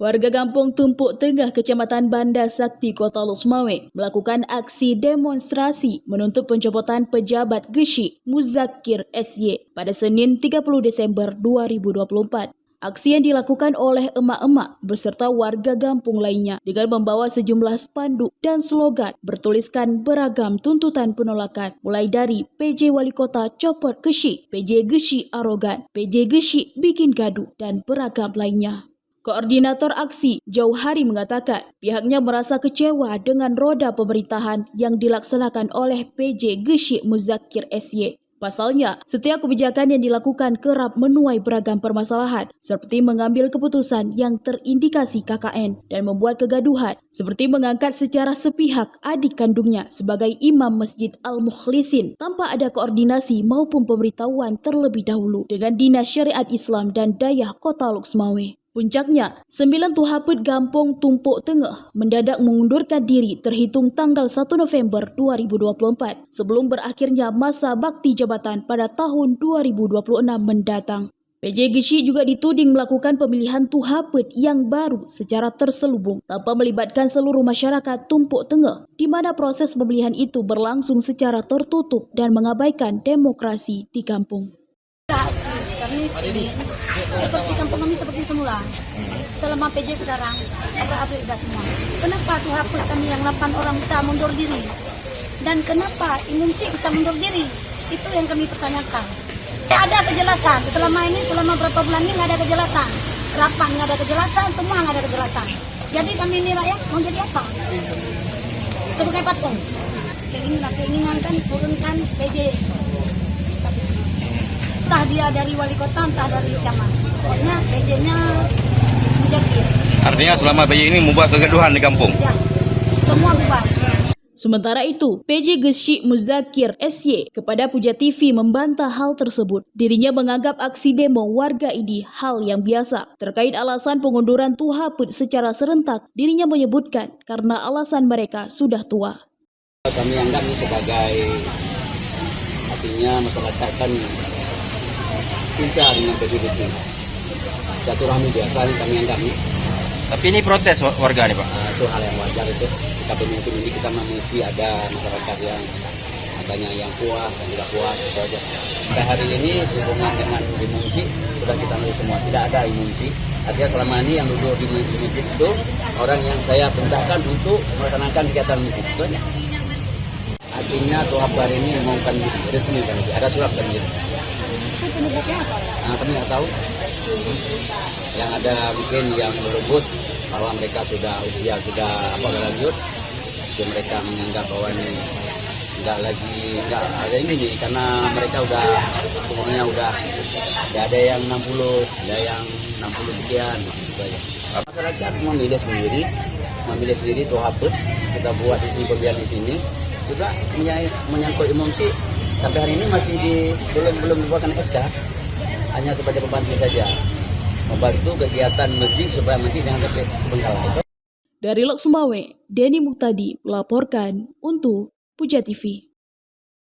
Warga Kampung Tumpuk Tengah, Kecamatan Banda Sakti, Kota Lok Sumawe melakukan aksi demonstrasi menuntut pencopotan pejabat Gesyik Muzakir SY pada Senin 30 Desember 2024. Aksi yang dilakukan oleh emak-emak beserta warga kampung lainnya dengan membawa sejumlah spanduk dan slogan bertuliskan beragam tuntutan penolakan, mulai dari PJ Wali Kota copot Gesyik, PJ Gesyik arogan, PJ Gesyik bikin gaduh, dan beragam lainnya. Koordinator aksi Jauhari mengatakan pihaknya merasa kecewa dengan roda pemerintahan yang dilaksanakan oleh PJ Gesyik Muzakir SY. Pasalnya, setiap kebijakan yang dilakukan kerap menuai beragam permasalahan, seperti mengambil keputusan yang terindikasi KKN dan membuat kegaduhan, seperti mengangkat secara sepihak adik kandungnya sebagai imam Masjid Al-Mukhlisin tanpa ada koordinasi maupun pemberitahuan terlebih dahulu dengan Dinas Syariat Islam dan Dayah Kota Lok Sumawe. Puncaknya, 9 Tuhaput Kampung Tumpuk Tengah mendadak mengundurkan diri terhitung tanggal 1 November 2024 sebelum berakhirnya masa bakti jabatan pada tahun 2026 mendatang. PJ Gesyik juga dituding melakukan pemilihan Tuhaput yang baru secara terselubung tanpa melibatkan seluruh masyarakat Tumpuk Tengah, di mana proses pemilihan itu berlangsung secara tertutup dan mengabaikan demokrasi di kampung. Kami seperti kampung kami seperti semula selama PJ sekarang apa sudah semua. Kenapa Tuhaput kami yang 8 orang bisa mundur diri dan kenapa Imumsi bisa mundur diri? Itu yang kami pertanyakan. Ada kejelasan selama ini, selama berapa bulan ini nggak ada kejelasan. Rapat nggak ada kejelasan, semua nggak ada kejelasan. Jadi kami ini rakyat mau jadi apa? Sebagai patung keinginan kan turunkan PJ. Entah dia dari wali kota, entah dari camat. Pokoknya PJ-nya Muzakir. Artinya selama PJ ini membuat kegaduhan di kampung? Ya, semua bubar. Sementara itu, PJ Gesyik Muzakir SY kepada Puja TV membantah hal tersebut. Dirinya menganggap aksi demo warga ini hal yang biasa. Terkait alasan pengunduran Tuhaput secara serentak, dirinya menyebutkan karena alasan mereka sudah tua. Kami anggap ini sebagai artinya masyarakat kan cinta dengan PJBC. Satu rahmi biasa nih kami anggap nih. Tapi ini protes warga nih Pak? Itu hal yang wajar itu. Kita pemimpin ini kita mesti ada masyarakat yang katanya yang puas dan tidak puas itu aja. Pada hari ini sehubungan dengan Imumsi sudah kita lakukan semua. Tidak ada Imumsi. Artinya selama ini yang duduk di masjid itu orang yang saya perintahkan untuk melaksanakan kegiatan masjid itu aja. Artinya Tuhaput hari ini mengumumkan resmi kan, ada surat kan gitu. Nah, kami nggak tahu. Yang ada mungkin yang berebut bahwa mereka sudah usia sudah lanjut, jadi mereka menganggap bahwa ini nggak ada ini nih karena mereka udah umurnya udah ada yang 60, ada yang 60 sekian gitu aja. Masyarakat memilih sendiri Tuhaput kita buat di sini pemilihan di sini juga menyangkut Imumsi sampai hari ini masih belum dibuatkan SK, hanya sebagai pembantu saja, membantu kegiatan masjid supaya masjid jangan sampai bengkalai. Dari Lok Sumawe, Denny Muktadi melaporkan untuk Puja TV.